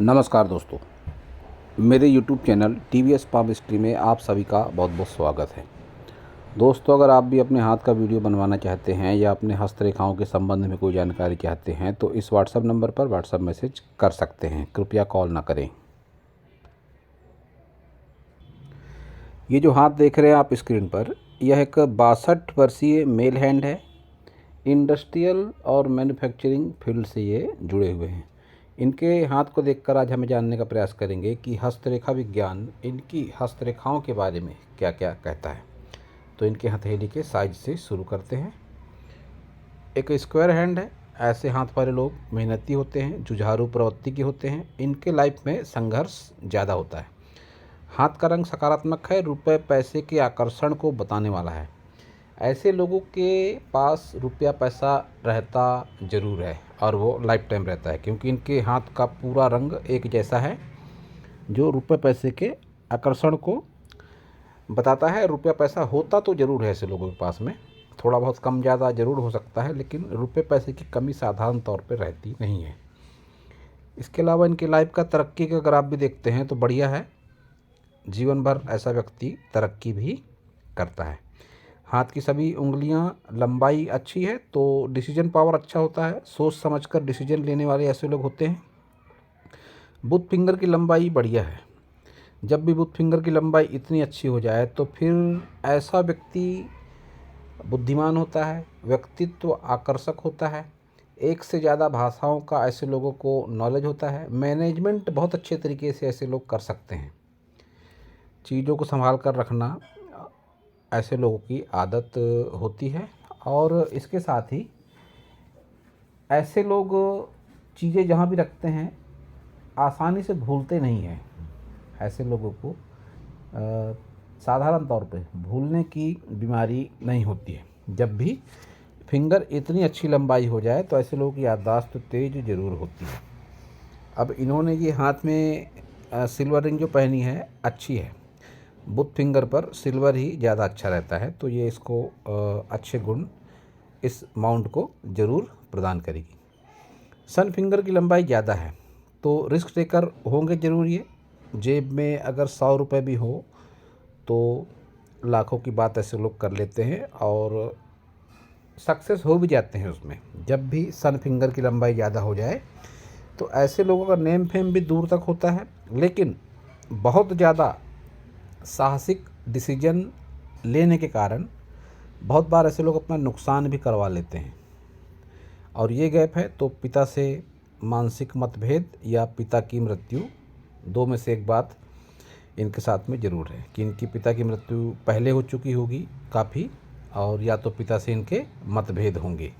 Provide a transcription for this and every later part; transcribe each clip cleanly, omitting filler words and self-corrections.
नमस्कार दोस्तों, मेरे YouTube channel TVS palm history में आप सभी का बहुत बहुत स्वागत है। दोस्तों, अगर आप भी अपने हाथ का वीडियो बनवाना चाहते हैं या अपने हस्तरेखाओं के संबंध में कोई जानकारी चाहते हैं तो इस व्हाट्सएप नंबर पर व्हाट्सएप मैसेज कर सकते हैं। कृपया कॉल ना करें। ये जो हाथ देख रहे हैं आप स्क्रीन पर, यह एक 62 वर्षीय मेल हैंड है। इंडस्ट्रियल और मैन्युफैक्चरिंग फील्ड से ये जुड़े हुए हैं। इनके हाथ को देखकर आज हम जानने का प्रयास करेंगे कि हस्तरेखा विज्ञान इनकी हस्तरेखाओं के बारे में क्या क्या कहता है। तो इनके हथेली के साइज से शुरू करते हैं। एक स्क्वायर हैंड है। ऐसे हाथ वाले लोग मेहनती होते हैं, जुझारू प्रवृत्ति के होते हैं। इनके लाइफ में संघर्ष ज़्यादा होता है। हाथ का रंग सकारात्मक है, रुपए पैसे के आकर्षण को बताने वाला है। ऐसे लोगों के पास रुपया पैसा रहता ज़रूर है और वो लाइफ टाइम रहता है, क्योंकि इनके हाथ का पूरा रंग एक जैसा है जो रुपये पैसे के आकर्षण को बताता है। रुपया पैसा होता तो ज़रूर है ऐसे लोगों के पास में, थोड़ा बहुत कम ज़्यादा ज़रूर हो सकता है, लेकिन रुपये पैसे की कमी साधारण तौर पर रहती नहीं है। इसके अलावा इनकी लाइफ का तरक्की का अगर आप भी देखते हैं तो बढ़िया है। जीवन भर ऐसा व्यक्ति तरक्की भी करता है। हाथ की सभी उंगलियां लंबाई अच्छी है तो डिसीजन पावर अच्छा होता है। सोच समझकर डिसीजन लेने वाले ऐसे लोग होते हैं। बुथ फिंगर की लंबाई बढ़िया है। जब भी बुथ फिंगर की लंबाई इतनी अच्छी हो जाए तो फिर ऐसा व्यक्ति बुद्धिमान होता है, व्यक्तित्व आकर्षक होता है, एक से ज़्यादा भाषाओं का ऐसे लोगों को नॉलेज होता है। मैनेजमेंट बहुत अच्छे तरीके से ऐसे लोग कर सकते हैं। चीज़ों को संभाल कर रखना ऐसे लोगों की आदत होती है। और इसके साथ ही ऐसे लोग चीज़ें जहाँ भी रखते हैं आसानी से भूलते नहीं हैं। ऐसे लोगों को साधारण तौर पे भूलने की बीमारी नहीं होती है। जब भी फिंगर इतनी अच्छी लंबाई हो जाए तो ऐसे लोगों की याददाश्त तेज ज़रूर होती है। अब इन्होंने ये हाथ में सिल्वर रिंग जो पहनी है अच्छी है। बुथ फिंगर पर सिल्वर ही ज़्यादा अच्छा रहता है, तो ये इसको अच्छे गुण इस माउंट को ज़रूर प्रदान करेगी। सन फिंगर की लंबाई ज़्यादा है तो रिस्क टेकर होंगे ज़रूर ये। जेब में अगर 100 रुपये भी हो तो लाखों की बात ऐसे लोग कर लेते हैं और सक्सेस हो भी जाते हैं उसमें। जब भी सन फिंगर की लंबाई ज़्यादा हो जाए तो ऐसे लोगों का नेम फेम भी दूर तक होता है, लेकिन बहुत ज़्यादा साहसिक डिसीजन लेने के कारण बहुत बार ऐसे लोग अपना नुकसान भी करवा लेते हैं। और ये गैप है तो पिता से मानसिक मतभेद या पिता की मृत्यु, दो में से एक बात इनके साथ में ज़रूर है कि इनकी पिता की मृत्यु पहले हो चुकी होगी काफ़ी, और या तो पिता से इनके मतभेद होंगे।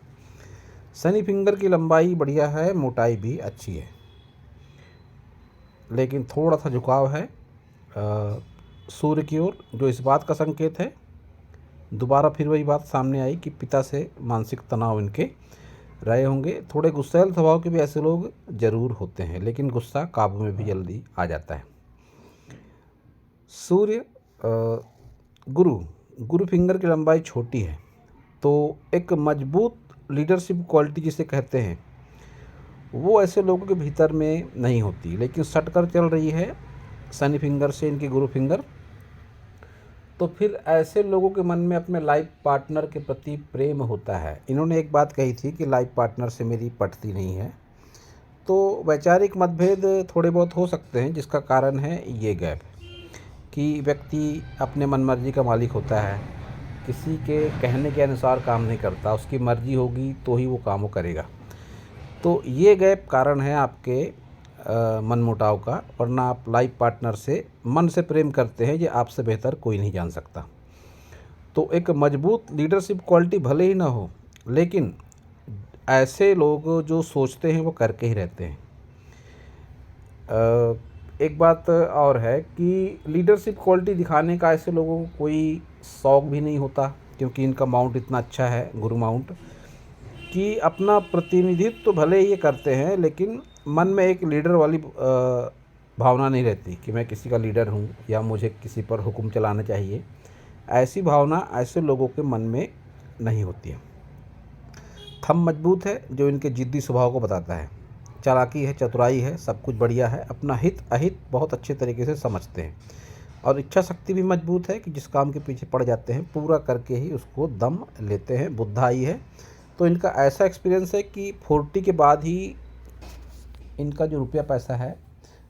शनि फिंगर की लंबाई बढ़िया है, मोटाई भी अच्छी है, लेकिन थोड़ा सा झुकाव है सूर्य की ओर, जो इस बात का संकेत है। दोबारा फिर वही बात सामने आई कि पिता से मानसिक तनाव इनके रहे होंगे। थोड़े गुस्सैल स्वभाव के भी ऐसे लोग ज़रूर होते हैं, लेकिन गुस्सा काबू में भी जल्दी आ जाता है। सूर्य गुरु फिंगर की लंबाई छोटी है तो एक मजबूत लीडरशिप क्वालिटी जिसे कहते हैं वो ऐसे लोगों के भीतर में नहीं होती, लेकिन सटकर चल रही है शनि फिंगर से इनकी गुरु फिंगर, तो फिर ऐसे लोगों के मन में अपने लाइफ पार्टनर के प्रति प्रेम होता है। इन्होंने एक बात कही थी कि लाइफ पार्टनर से मेरी पटती नहीं है, तो वैचारिक मतभेद थोड़े बहुत हो सकते हैं, जिसका कारण है ये गैप कि व्यक्ति अपने मनमर्जी का मालिक होता है, किसी के कहने के अनुसार काम नहीं करता, उसकी मर्जी होगी तो ही वो काम करेगा। तो ये गैप कारण है आपके मनमुटाव का, वरना आप लाइफ पार्टनर से मन से प्रेम करते हैं, ये आपसे बेहतर कोई नहीं जान सकता। तो एक मजबूत लीडरशिप क्वालिटी भले ही ना हो, लेकिन ऐसे लोग जो सोचते हैं वो करके ही रहते हैं। एक बात और है कि लीडरशिप क्वालिटी दिखाने का ऐसे लोगों को कोई शौक़ भी नहीं होता, क्योंकि इनका माउंट इतना अच्छा है, गुरु माउंट, कि अपना प्रतिनिधित्व तो भले ही ये करते हैं, लेकिन मन में एक लीडर वाली भावना नहीं रहती कि मैं किसी का लीडर हूँ या मुझे किसी पर हुक्म चलाना चाहिए। ऐसी भावना ऐसे लोगों के मन में नहीं होती है। थंब मजबूत है जो इनके जिद्दी स्वभाव को बताता है। चालाकी है, चतुराई है, सब कुछ बढ़िया है। अपना हित अहित बहुत अच्छे तरीके से समझते हैं और इच्छा शक्ति भी मजबूत है कि जिस काम के पीछे पड़ जाते हैं पूरा करके ही उसको दम लेते हैं। बुद्धाई है, तो इनका ऐसा एक्सपीरियंस है कि 40 के बाद ही इनका जो रुपया पैसा है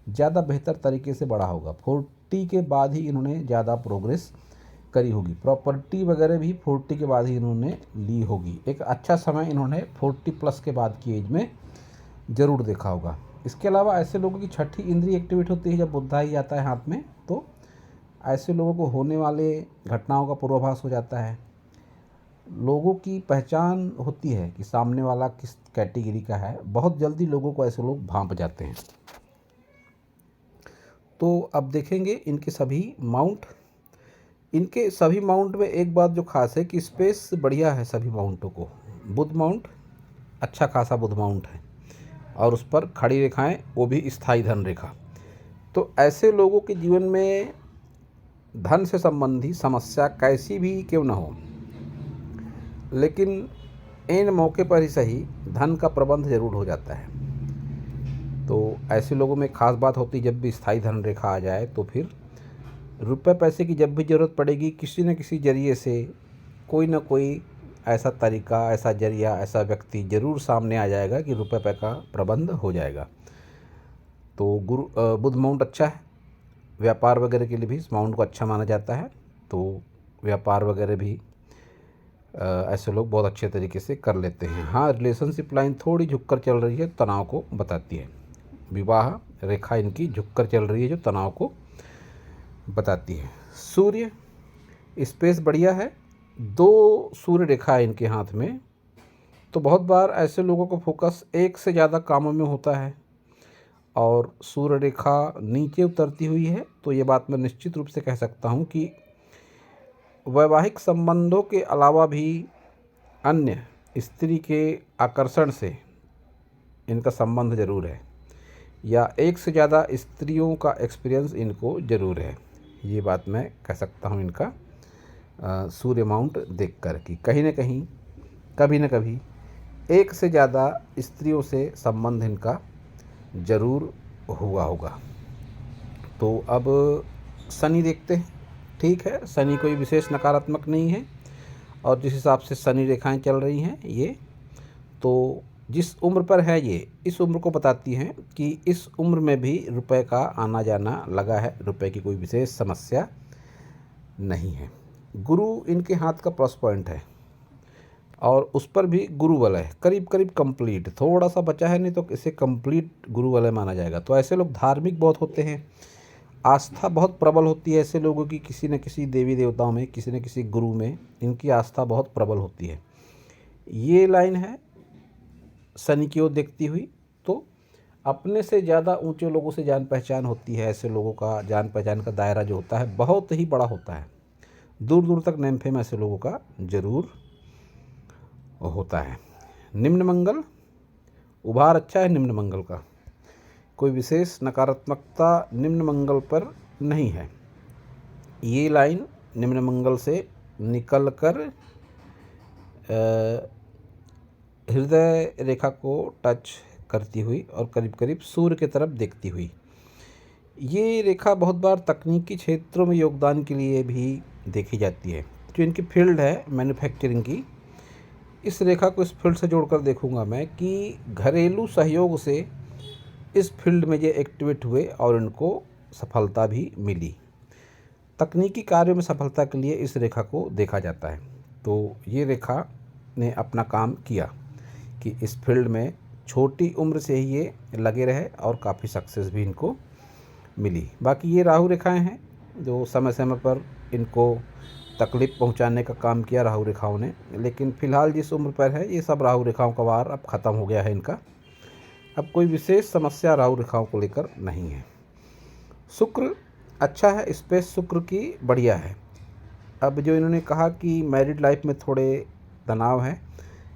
ज़्यादा बेहतर तरीके से बढ़ा होगा। 40 के बाद ही इन्होंने ज़्यादा प्रोग्रेस करी होगी। प्रॉपर्टी वगैरह भी 40 के बाद ही इन्होंने ली होगी। एक अच्छा समय इन्होंने 40 प्लस के बाद की एज में ज़रूर देखा होगा। इसके अलावा ऐसे लोगों की छठी इंद्रिय एक्टिवेट होती है जब बुद्धाई आता है हाथ में, तो ऐसे लोगों को होने वाले घटनाओं का पूर्वाभास हो जाता है। लोगों की पहचान होती है कि सामने वाला किस कैटेगरी का है। बहुत जल्दी लोगों को ऐसे लोग भांप जाते हैं। तो अब देखेंगे इनके सभी माउंट। इनके सभी माउंट में एक बात जो खास है कि स्पेस बढ़िया है सभी माउंटों को। बुध माउंट अच्छा खासा बुध माउंट है और उस पर खड़ी रेखाएं, वो भी स्थायी धन रेखा। तो ऐसे लोगों के जीवन में धन से संबंधी समस्या कैसी भी क्यों ना हो, लेकिन इन मौके पर ही सही धन का प्रबंध जरूर हो जाता है। तो ऐसे लोगों में खास बात होती है, जब भी स्थायी धन रेखा आ जाए तो फिर रुपए पैसे की जब भी ज़रूरत पड़ेगी किसी न किसी जरिए से कोई ना कोई ऐसा तरीका, ऐसा जरिया, ऐसा व्यक्ति ज़रूर सामने आ जाएगा कि रुपए पैसे का प्रबंध हो जाएगा। तो बुध माउंट अच्छा है। व्यापार वगैरह के लिए भी इस माउंट को अच्छा माना जाता है। तो व्यापार वगैरह भी ऐसे लोग बहुत अच्छे तरीके से कर लेते हैं। हाँ, रिलेशनशिप लाइन थोड़ी झुककर चल रही है, तनाव को बताती है। विवाह रेखा इनकी झुककर चल रही है जो तनाव को बताती है। सूर्य स्पेस बढ़िया है, 2 सूर्य रेखा है इनके हाथ में। तो बहुत बार ऐसे लोगों को फोकस एक से ज़्यादा कामों में होता है और सूर्य रेखा नीचे उतरती हुई है, तो ये बात मैं निश्चित रूप से कह सकता हूँ कि वैवाहिक संबंधों के अलावा भी अन्य स्त्री के आकर्षण से इनका संबंध ज़रूर है, या एक से ज़्यादा स्त्रियों का एक्सपीरियंस इनको ज़रूर है। ये बात मैं कह सकता हूँ इनका सूर्य माउंट देखकर कि कहीं न कहीं, कभी न कभी एक से ज़्यादा स्त्रियों से संबंध इनका ज़रूर हुआ होगा। तो अब शनि देखते हैं। ठीक है, शनि कोई विशेष नकारात्मक नहीं है और जिस हिसाब से शनि रेखाएं चल रही हैं ये, तो जिस उम्र पर है ये इस उम्र को बताती हैं कि इस उम्र में भी रुपए का आना जाना लगा है, रुपए की कोई विशेष समस्या नहीं है। गुरु इनके हाथ का प्लस पॉइंट है और उस पर भी गुरु वलय करीब करीब कंप्लीट, थोड़ा सा बचा है, नहीं तो इसे कंप्लीट गुरु वलय माना जाएगा। तो ऐसे लोग धार्मिक बहुत होते हैं, आस्था बहुत प्रबल होती है ऐसे लोगों की, किसी न किसी देवी देवताओं में, किसी न किसी गुरु में इनकी आस्था बहुत प्रबल होती है। ये लाइन है शनि की ओर देखती हुई। तो अपने से ज़्यादा ऊंचे लोगों से जान पहचान होती है। ऐसे लोगों का जान पहचान का दायरा जो होता है बहुत ही बड़ा होता है, दूर दूर तक नेम फेम ऐसे लोगों का जरूर होता है। निम्न मंगल उभार अच्छा है निम्न मंगल का, कोई विशेष नकारात्मकता निम्न मंगल पर नहीं है। ये लाइन निम्न मंगल से निकल कर हृदय रेखा को टच करती हुई और करीब करीब सूर्य की तरफ देखती हुई, ये रेखा बहुत बार तकनीकी क्षेत्रों में योगदान के लिए भी देखी जाती है। जो इनकी फील्ड है मैन्युफैक्चरिंग की, इस रेखा को इस फील्ड से जोड़कर देखूंगा मैं कि घरेलू सहयोग से इस फील्ड में ये एक्टिवेट हुए और इनको सफलता भी मिली। तकनीकी कार्यों में सफलता के लिए इस रेखा को देखा जाता है। तो ये रेखा ने अपना काम किया कि इस फील्ड में छोटी उम्र से ही ये लगे रहे और काफ़ी सक्सेस भी इनको मिली। बाकी ये राहु रेखाएं हैं जो समय समय पर इनको तकलीफ़ पहुंचाने का काम किया राहु रेखाओं ने, लेकिन फ़िलहाल जिस उम्र पर है ये सब राहु रेखाओं का वार अब ख़त्म हो गया है इनका। अब कोई विशेष समस्या राहु रेखाओं को लेकर नहीं है। शुक्र अच्छा है, स्पेस शुक्र की बढ़िया है। अब जो इन्होंने कहा कि मैरिड लाइफ में थोड़े तनाव है,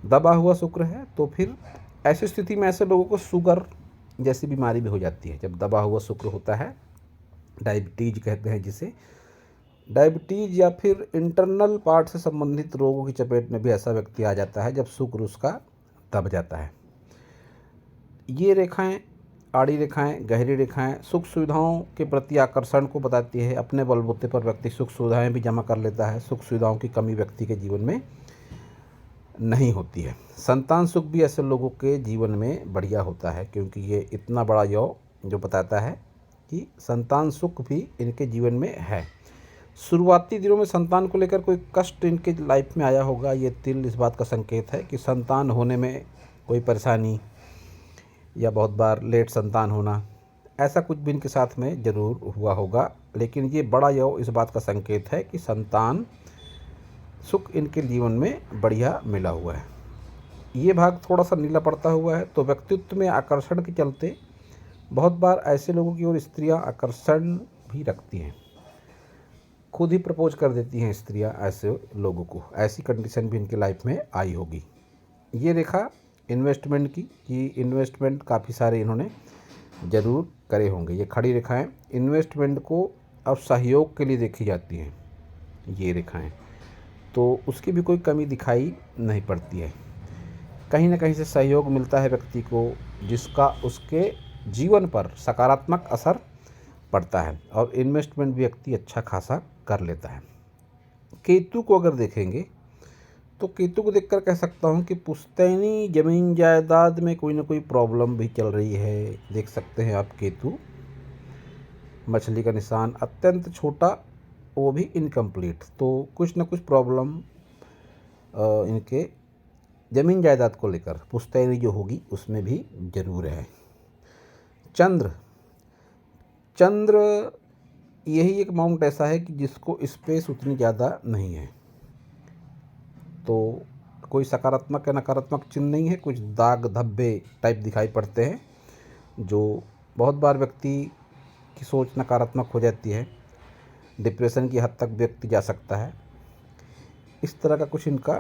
दबा हुआ शुक्र है, तो फिर ऐसी स्थिति में ऐसे लोगों को शुगर जैसी बीमारी भी हो जाती है। जब दबा हुआ शुक्र होता है, डायबिटीज कहते हैं जिसे, डायबिटीज या फिर इंटरनल पार्ट से संबंधित रोगों की चपेट में भी ऐसा व्यक्ति आ जाता है जब शुक्र उसका दब जाता है। ये रेखाएं, आड़ी रेखाएं, गहरी रेखाएं सुख सुविधाओं के प्रति आकर्षण को बताती है। अपने बलबूते पर व्यक्ति सुख सुविधाएं भी जमा कर लेता है। सुख सुविधाओं की कमी व्यक्ति के जीवन में नहीं होती है। संतान सुख भी ऐसे लोगों के जीवन में बढ़िया होता है, क्योंकि ये इतना बड़ा योग जो बताता है कि संतान सुख भी इनके जीवन में है। शुरुआती दिनों में संतान को लेकर कोई कष्ट इनके लाइफ में आया होगा। ये तिल इस बात का संकेत है कि संतान होने में कोई परेशानी या बहुत बार लेट संतान होना, ऐसा कुछ भी इनके साथ में ज़रूर हुआ होगा। लेकिन ये बड़ा योग इस बात का संकेत है कि संतान सुख इनके जीवन में बढ़िया मिला हुआ है। ये भाग थोड़ा सा नीला पड़ता हुआ है। तो व्यक्तित्व में आकर्षण के चलते बहुत बार ऐसे लोगों की ओर स्त्रियां आकर्षण भी रखती हैं, खुद ही प्रपोज कर देती हैं स्त्रियां ऐसे लोगों को। ऐसी कंडीशन भी इनके लाइफ में आई होगी। ये रेखा इन्वेस्टमेंट की, कि इन्वेस्टमेंट काफ़ी सारे इन्होंने ज़रूर करे होंगे। ये खड़ी रेखाएं इन्वेस्टमेंट को अब सहयोग के लिए देखी जाती हैं। ये रेखाएं तो उसकी भी कोई कमी दिखाई नहीं पड़ती है। कहीं ना कहीं से सहयोग मिलता है व्यक्ति को, जिसका उसके जीवन पर सकारात्मक असर पड़ता है, और इन्वेस्टमेंट भी व्यक्ति अच्छा खासा कर लेता है। केतु को अगर देखेंगे तो केतु को देखकर कह सकता हूँ कि पुश्तैनी ज़मीन जायदाद में कोई ना कोई प्रॉब्लम भी चल रही है। देख सकते हैं आप केतु, मछली का निशान, अत्यंत छोटा, वो भी इनकम्प्लीट। तो कुछ ना कुछ प्रॉब्लम इनके ज़मीन जायदाद को लेकर पुश्तैनी जो होगी उसमें भी ज़रूर है। चंद्र यही एक माउंट ऐसा है कि जिसको स्पेस उतनी ज़्यादा नहीं है, तो कोई सकारात्मक या नकारात्मक चिन्ह नहीं है। कुछ दाग धब्बे टाइप दिखाई पड़ते हैं, जो बहुत बार व्यक्ति की सोच नकारात्मक हो जाती है। डिप्रेशन की हद तक व्यक्ति जा सकता है। इस तरह का कुछ इनका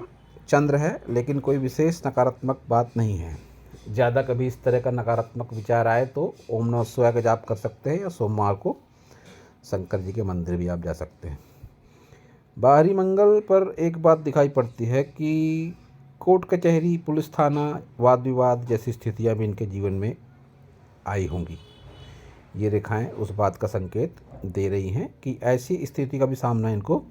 चंद्र है, लेकिन कोई विशेष नकारात्मक बात नहीं है। ज़्यादा कभी इस तरह का नकारात्मक विचार आए तो ओम नमः शिवाय का जाप कर सकते हैं, या सोमवार को शंकर जी के मंदिर भी आप जा सकते हैं। बाहरी मंगल पर एक बात दिखाई पड़ती है कि कोर्ट कचहरी, पुलिस थाना, वाद विवाद जैसी स्थितियां भी इनके जीवन में आई होंगी। ये रेखाएं उस बात का संकेत दे रही हैं कि ऐसी स्थिति का भी सामना इनको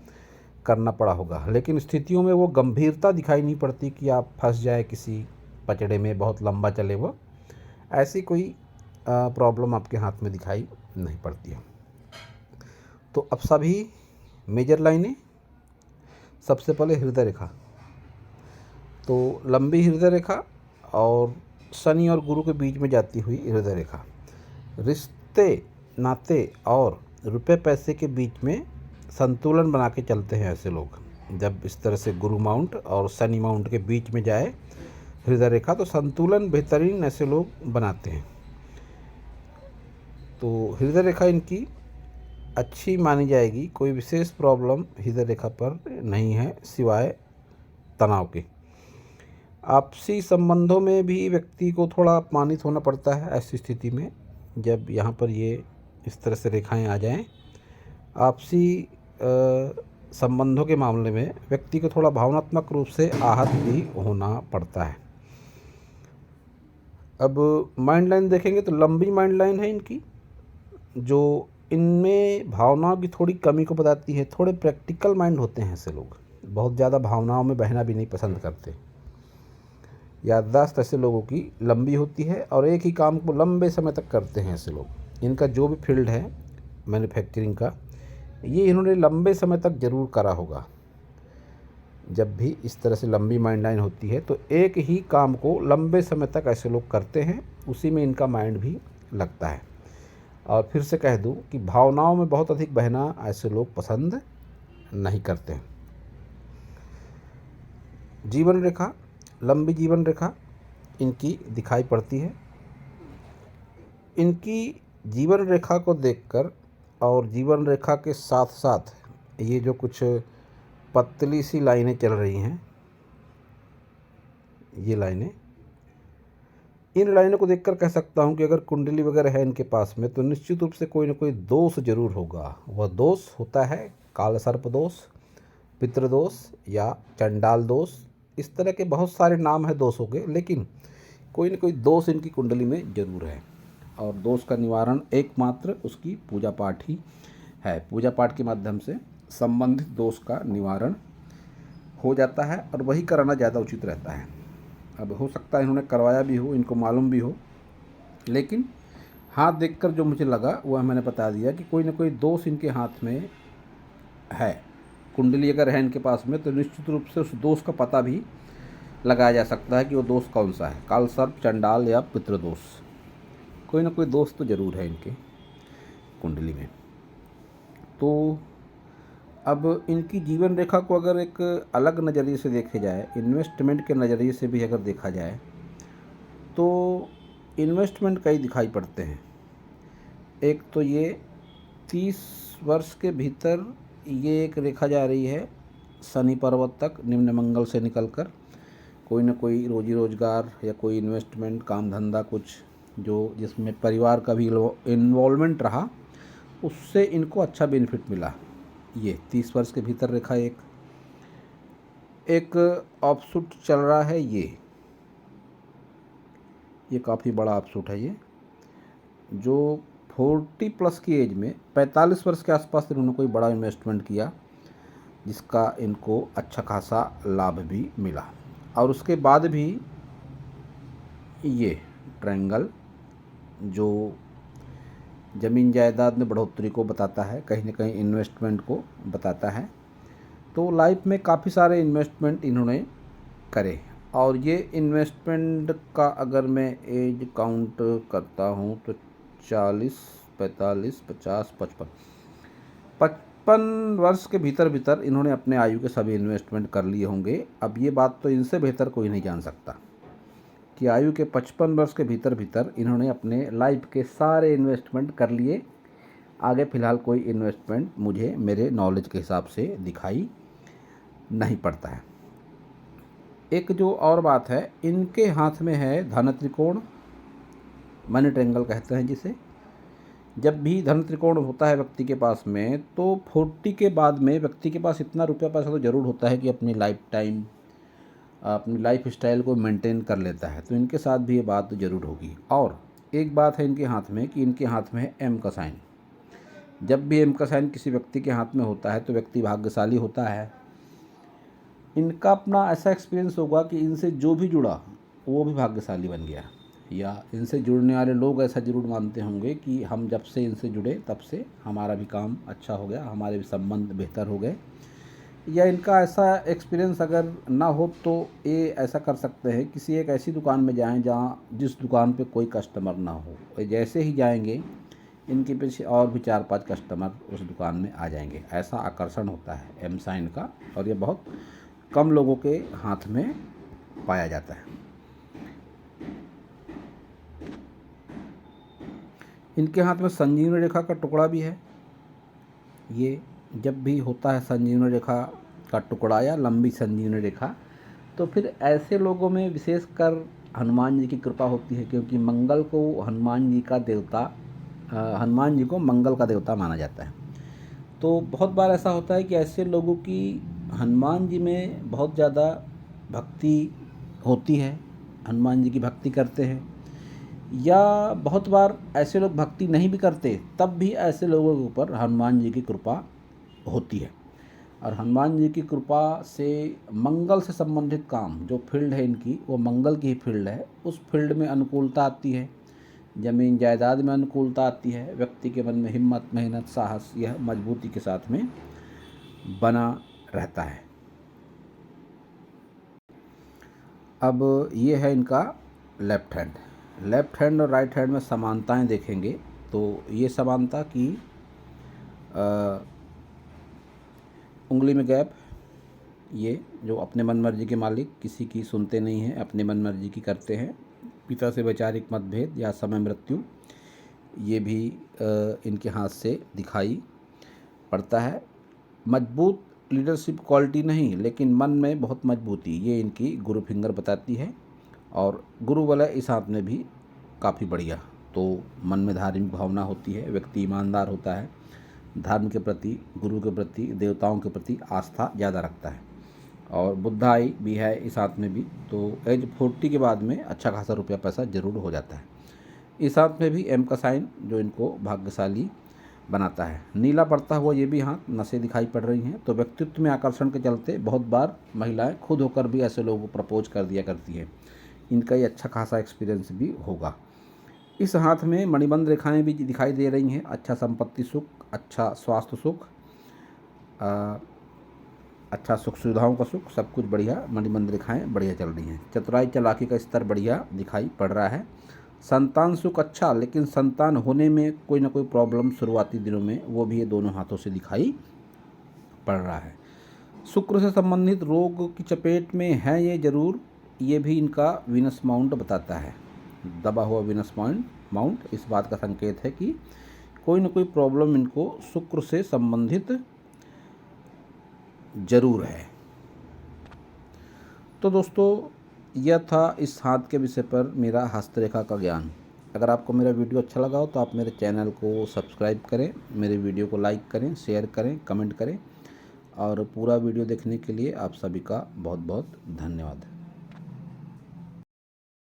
करना पड़ा होगा। लेकिन स्थितियों में वो गंभीरता दिखाई नहीं पड़ती कि आप फंस जाए किसी पचड़े में, बहुत लंबा चले वो, ऐसी कोई प्रॉब्लम आपके हाथ में दिखाई नहीं पड़ती है। तो अब सभी मेजर लाइनें, सबसे पहले हृदय रेखा। तो लंबी हृदय रेखा और शनि और गुरु के बीच में जाती हुई हृदय रेखा रिश्ते, नाते और रुपए पैसे के बीच में संतुलन बना के चलते हैं ऐसे लोग। जब इस तरह से गुरु माउंट और शनि माउंट के बीच में जाए हृदय रेखा, तो संतुलन बेहतरीन ऐसे लोग बनाते हैं। तो हृदय रेखा इनकी अच्छी मानी जाएगी। कोई विशेष प्रॉब्लम हृदय रेखा पर नहीं है सिवाय तनाव के। आपसी संबंधों में भी व्यक्ति को थोड़ा अपमानित होना पड़ता है ऐसी स्थिति में, जब यहाँ पर ये इस तरह से रेखाएं आ जाएं। आपसी संबंधों के मामले में व्यक्ति को थोड़ा भावनात्मक रूप से आहत भी होना पड़ता है। अब माइंड लाइन देखेंगे तो लंबी माइंड लाइन है इनकी, जो इनमें भावनाओं की थोड़ी कमी को बताती है। थोड़े प्रैक्टिकल माइंड होते हैं ऐसे लोग, बहुत ज़्यादा भावनाओं में बहना भी नहीं पसंद करते। याददाश्त ऐसे लोगों की लंबी होती है और एक ही काम को लंबे समय तक करते हैं ऐसे लोग। इनका जो भी फील्ड है मैन्युफैक्चरिंग का, ये इन्होंने लंबे समय तक ज़रूर करा होगा। जब भी इस तरह से लंबी माइंड लाइन होती है तो एक ही काम को लंबे समय तक ऐसे लोग करते हैं, उसी में इनका माइंड भी लगता है। और फिर से कह दूं कि भावनाओं में बहुत अधिक बहना ऐसे लोग पसंद नहीं करते हैं। जीवन रेखा, लंबी जीवन रेखा इनकी दिखाई पड़ती है। इनकी जीवन रेखा को देखकर और जीवन रेखा के साथ साथ ये जो कुछ पतली सी लाइनें चल रही हैं, ये लाइनें, इन लाइनों को देखकर कह सकता हूँ कि अगर कुंडली वगैरह है इनके पास में तो निश्चित रूप से कोई ना कोई दोष जरूर होगा। वह दोष होता है काल सर्प दोष, पितृदोष या चंडाल दोष। इस तरह के बहुत सारे नाम हैं दोषों के, लेकिन कोई न कोई दोष इनकी कुंडली में जरूर है, और दोष का निवारण एकमात्र उसकी पूजा पाठ ही है। पूजा पाठ के माध्यम से संबंधित दोष का निवारण हो जाता है, और वही कराना ज़्यादा उचित रहता है। अब हो सकता है इन्होंने करवाया भी हो, इनको मालूम भी हो, लेकिन हाथ देखकर जो मुझे लगा वह मैंने बता दिया कि कोई न कोई दोष इनके हाथ में है। कुंडली अगर है इनके पास में तो निश्चित रूप से उस दोष का पता भी लगाया जा सकता है कि वो दोष कौन सा है, काल सर्प, चंडाल या पितृदोष। कोई ना कोई दोष तो ज़रूर है इनके कुंडली में। तो अब इनकी जीवन रेखा को अगर एक अलग नज़रिए से देखे जाए, इन्वेस्टमेंट के नज़रिए से भी अगर देखा जाए, तो इन्वेस्टमेंट कई दिखाई पड़ते हैं। एक तो ये 30 वर्ष के भीतर ये एक रेखा जा रही है शनि पर्वत तक, निम्न मंगल से निकलकर कोई न कोई रोजी रोजगार या कोई इन्वेस्टमेंट, काम धंधा, कुछ जो जिसमें परिवार का भी इन्वॉल्वमेंट रहा, उससे इनको अच्छा बेनिफिट मिला। ये 30 वर्ष के भीतर रेखा एक ऑफशूट चल रहा है। ये काफ़ी बड़ा ऑफशूट है। ये जो 40 प्लस की एज में 45 वर्ष के आसपास इन्होंने कोई बड़ा इन्वेस्टमेंट किया, जिसका इनको अच्छा खासा लाभ भी मिला। और उसके बाद भी ये ट्रायंगल जो ज़मीन जायदाद में बढ़ोतरी को बताता है, कहीं न कहीं इन्वेस्टमेंट को बताता है। तो लाइफ में काफ़ी सारे इन्वेस्टमेंट इन्होंने करे, और ये इन्वेस्टमेंट का अगर मैं एज काउंट करता हूँ तो 40, 45, 50, 55 वर्ष के भीतर इन्होंने अपने आयु के सभी इन्वेस्टमेंट कर लिए होंगे। अब ये बात तो इनसे बेहतर कोई नहीं जान सकता कि आयु के 55 वर्ष के भीतर इन्होंने अपने लाइफ के सारे इन्वेस्टमेंट कर लिए। आगे फ़िलहाल कोई इन्वेस्टमेंट मुझे मेरे नॉलेज के हिसाब से दिखाई नहीं पड़ता है। एक जो और बात है, इनके हाथ में है धन त्रिकोण, मनी ट्रायंगल कहते हैं जिसे। जब भी धन त्रिकोण होता है व्यक्ति के पास में, तो 40 के बाद में व्यक्ति के पास इतना रुपया पैसा तो ज़रूर होता है कि अपनी लाइफ टाइम अपनी लाइफ स्टाइल को मेंटेन कर लेता है। तो इनके साथ भी ये बात तो ज़रूर होगी। और एक बात है इनके हाथ में कि इनके हाथ में है एम का साइन। जब भी एम का साइन किसी व्यक्ति के हाथ में होता है तो व्यक्ति भाग्यशाली होता है। इनका अपना ऐसा एक्सपीरियंस होगा कि इनसे जो भी जुड़ा वो भी भाग्यशाली बन गया, या इनसे जुड़ने वाले लोग ऐसा ज़रूर मानते होंगे कि हम जब से इनसे जुड़े तब से हमारा भी काम अच्छा हो गया, हमारे भी संबंध बेहतर हो गए। या इनका ऐसा एक्सपीरियंस अगर ना हो तो ये ऐसा कर सकते हैं, किसी एक ऐसी दुकान में जाएं जिस दुकान पे कोई कस्टमर ना हो। जैसे ही जाएंगे इनके पीछे और भी 4-5 कस्टमर उस दुकान में आ जाएंगे। ऐसा आकर्षण होता है एम साइन का, और ये बहुत कम लोगों के हाथ में पाया जाता है। इनके हाथ में संजीवनी रेखा का टुकड़ा भी है। ये जब भी होता है संजीवनी रेखा का टुकड़ा या लंबी संजीवनी रेखा, तो फिर ऐसे लोगों में विशेषकर हनुमान जी की कृपा होती है, क्योंकि मंगल को हनुमान जी को मंगल का देवता माना जाता है। तो बहुत बार ऐसा होता है कि ऐसे लोगों की हनुमान जी में बहुत ज़्यादा भक्ति होती है, हनुमान जी की भक्ति करते हैं। या बहुत बार ऐसे लोग भक्ति नहीं भी करते, तब भी ऐसे लोगों के ऊपर हनुमान जी की कृपा होती है। और हनुमान जी की कृपा से मंगल से संबंधित काम, जो फील्ड है इनकी वो मंगल की ही फील्ड है, उस फील्ड में अनुकूलता आती है, ज़मीन जायदाद में अनुकूलता आती है, व्यक्ति के मन में हिम्मत, मेहनत, साहस यह मजबूती के साथ में बना रहता है। अब ये है इनका लेफ्ट हैंड और राइट हैंड में समानताएं देखेंगे तो ये समानता की उंगली में गैप, ये जो अपने मन मर्जी के मालिक, किसी की सुनते नहीं हैं, अपने मन मर्जी की करते हैं, पिता से वैचारिक मतभेद या समय मृत्यु, ये भी इनके हाथ से दिखाई पड़ता है। मजबूत लीडरशिप क्वालिटी नहीं, लेकिन मन में बहुत मजबूती, ये इनकी गुरु फिंगर बताती है। और गुरु वलय इस हाथ में भी काफ़ी बढ़िया। तो मन में धार्मिक भावना होती है, व्यक्ति ईमानदार होता है, धर्म के प्रति, गुरु के प्रति, देवताओं के प्रति आस्था ज़्यादा रखता है। और बुधाई भी है इस हाथ में भी। तो एज 40 के बाद में अच्छा खासा रुपया पैसा जरूर हो जाता है। इस हाथ में भी एम का साइन जो इनको भाग्यशाली बनाता है। नीला पड़ता हुआ ये भी हाथ, नसें दिखाई पड़ रही हैं। तो व्यक्तित्व में आकर्षण के चलते बहुत बार महिलाएं खुद होकर भी ऐसे लोगों को प्रपोज कर दिया करती हैं। इनका ये अच्छा खासा एक्सपीरियंस भी होगा। इस हाथ में मणिबंध रेखाएं भी दिखाई दे रही हैं। अच्छा संपत्ति सुख, अच्छा स्वास्थ्य सुख, अच्छा सुख सुविधाओं का सुख, सब कुछ बढ़िया। मणिबंध रेखाएं बढ़िया चल रही हैं। चतुराई चालाकी का स्तर बढ़िया दिखाई पड़ रहा है। संतान सुख अच्छा, लेकिन संतान होने में कोई ना कोई प्रॉब्लम शुरुआती दिनों में, वो भी ये दोनों हाथों से दिखाई पड़ रहा है। शुक्र से संबंधित रोग की चपेट में है ये जरूर। ये भी इनका वीनस माउंट बताता है। दबा हुआ वीनस माउंट इस बात का संकेत है कि कोई ना कोई प्रॉब्लम इनको शुक्र से संबंधित जरूर है। तो दोस्तों, यह था इस हाथ के विषय पर मेरा हस्तरेखा का ज्ञान। अगर आपको मेरा वीडियो अच्छा लगा हो तो आप मेरे चैनल को सब्सक्राइब करें, मेरे वीडियो को लाइक करें, शेयर करें, कमेंट करें। और पूरा वीडियो देखने के लिए आप सभी का बहुत बहुत धन्यवाद।